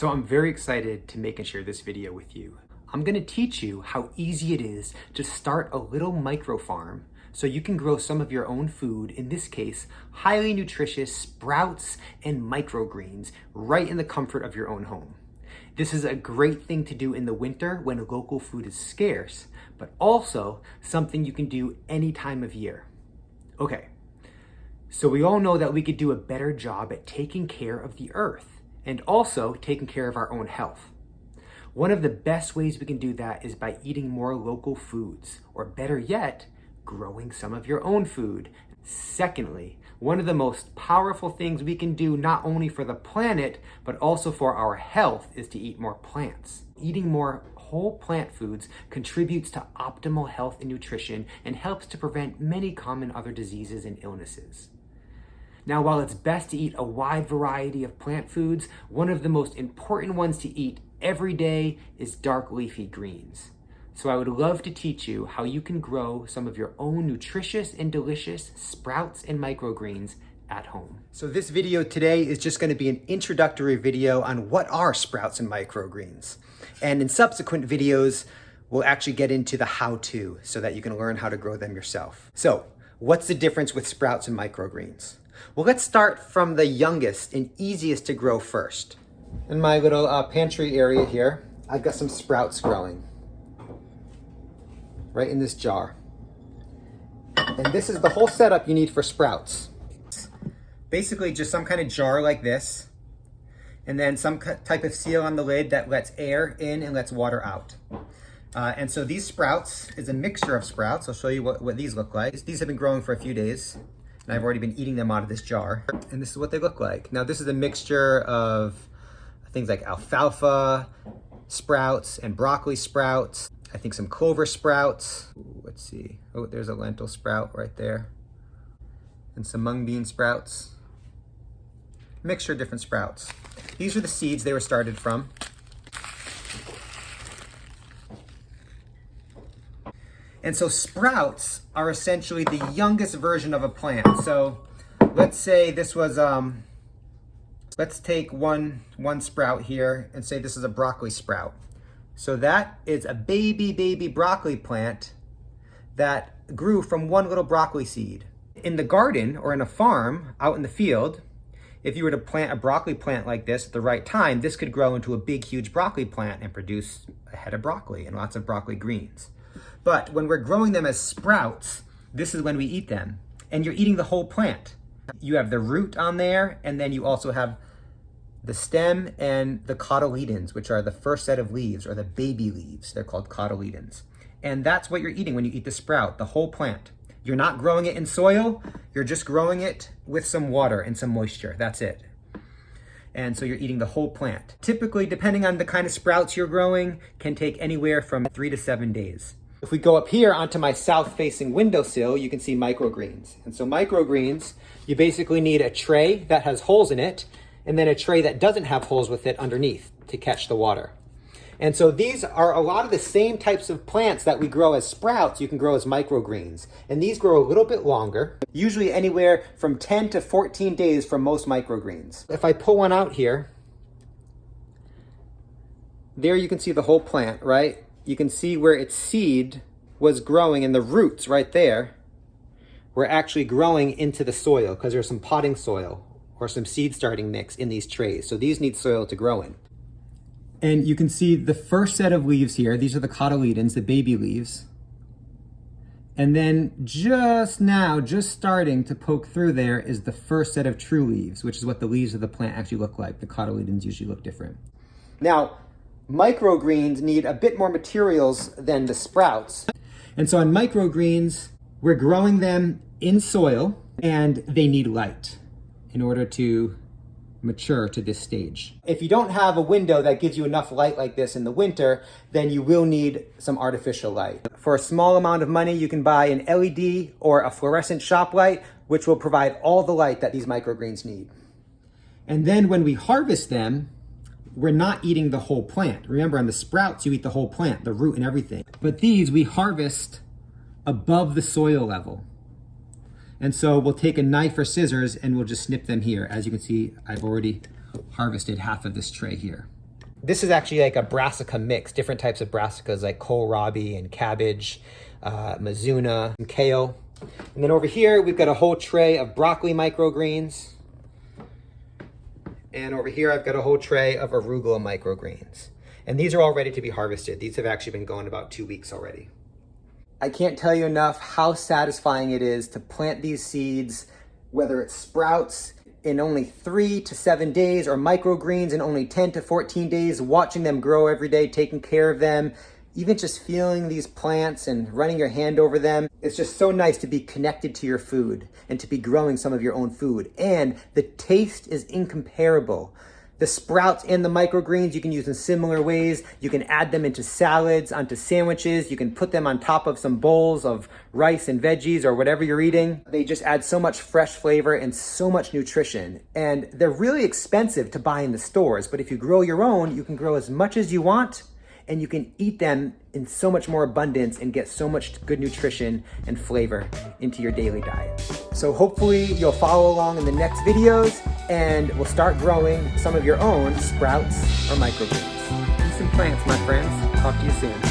So I'm very excited to make and share this video with you. I'm gonna teach you how easy it is to start a little micro farm so you can grow some of your own food, in this case, highly nutritious sprouts and microgreens right in the comfort of your own home. This is a great thing to do in the winter when local food is scarce, but also something you can do any time of year. Okay, so we all know that we could do a better job at taking care of the earth and also taking care of our own health. One of the best ways we can do that is by eating more local foods, or better yet, growing some of your own food. Secondly, one of the most powerful things we can do not only for the planet, but also for our health is to eat more plants. Eating more whole plant foods contributes to optimal health and nutrition and helps to prevent many common other diseases and illnesses. Now, while it's best to eat a wide variety of plant foods, one of the most important ones to eat every day is dark leafy greens. So I would love to teach you how you can grow some of your own nutritious and delicious sprouts and microgreens at home. So this video today is just going to be an introductory video on what are sprouts and microgreens. And in subsequent videos, we'll actually get into the how-to so that you can learn how to grow them yourself. So what's the difference with sprouts and microgreens? Well, let's start from the youngest and easiest to grow first. In my little pantry area here, I've got some sprouts growing right in this jar. And this is the whole setup you need for sprouts. Basically just some kind of jar like this, and then some type of seal on the lid that lets air in and lets water out. And so these sprouts is a mixture of sprouts. I'll show you what these look like. These have been growing for a few days, and I've already been eating them out of this jar. And this is what they look like. Now this is a mixture of things like alfalfa sprouts and broccoli sprouts. I think some clover sprouts. Ooh, let's see. Oh, there's a lentil sprout right there. And some mung bean sprouts. Mixture of different sprouts. These are the seeds they were started from. And so sprouts are essentially the youngest version of a plant. So let's say this was, let's take one sprout here and say this is a broccoli sprout. So that is a baby broccoli plant that grew from one little broccoli seed. In the garden or in a farm out in the field, if you were to plant a broccoli plant like this at the right time, this could grow into a big, huge broccoli plant and produce a head of broccoli and lots of broccoli greens. But when we're growing them as sprouts, this is when we eat them. And you're eating the whole plant. You have the root on there, and then you also have the stem and the cotyledons, which are the first set of leaves, or the baby leaves. They're called cotyledons. And that's what you're eating when you eat the sprout, the whole plant. You're not growing it in soil, you're just growing it with some water and some moisture. That's it. And so you're eating the whole plant. Typically, depending on the kind of sprouts you're growing, can take anywhere from 3 to 7 days. If we go up here onto my south-facing windowsill, you can see microgreens. And so microgreens, you basically need a tray that has holes in it, and then a tray that doesn't have holes with it underneath to catch the water. And so these are a lot of the same types of plants that we grow as sprouts, you can grow as microgreens. And these grow a little bit longer, usually anywhere from 10 to 14 days for most microgreens. If I pull one out here, there you can see the whole plant, right? You can see where its seed was growing, and the roots right there were actually growing into the soil because there's some potting soil or some seed starting mix in these trays. So these need soil to grow in. And you can see the first set of leaves here. These are the cotyledons, the baby leaves. And then just now, just starting to poke through there is the first set of true leaves, which is what the leaves of the plant actually look like. The cotyledons usually look different. Now, microgreens need a bit more materials than the sprouts. And so on microgreens, we're growing them in soil, and they need light in order to mature to this stage. If you don't have a window that gives you enough light like this in the winter, then you will need some artificial light. For a small amount of money, you can buy an LED or a fluorescent shop light, which will provide all the light that these microgreens need. And then when we harvest them, we're not eating the whole plant. Remember, on the sprouts, you eat the whole plant, the root and everything. But these we harvest above the soil level. And so we'll take a knife or scissors and we'll just snip them here. As you can see, I've already harvested half of this tray here. This is actually like a brassica mix, different types of brassicas like kohlrabi and cabbage, mizuna, and kale. And then over here, we've got a whole tray of broccoli microgreens. And over here, I've got a whole tray of arugula microgreens. And these are all ready to be harvested. These have actually been going about 2 weeks already. I can't tell you enough how satisfying it is to plant these seeds, whether it sprouts in only 3 to 7 days or microgreens in only 10 to 14 days, watching them grow every day, taking care of them, even just feeling these plants and running your hand over them. It's just so nice to be connected to your food and to be growing some of your own food. And the taste is incomparable. The sprouts and the microgreens you can use in similar ways. You can add them into salads, onto sandwiches. You can put them on top of some bowls of rice and veggies or whatever you're eating. They just add so much fresh flavor and so much nutrition. And they're really expensive to buy in the stores, but if you grow your own, you can grow as much as you want and you can eat them in so much more abundance and get so much good nutrition and flavor into your daily diet. So hopefully you'll follow along in the next videos and we'll start growing some of your own sprouts or microgreens. Peace and plants, my friends. Talk to you soon.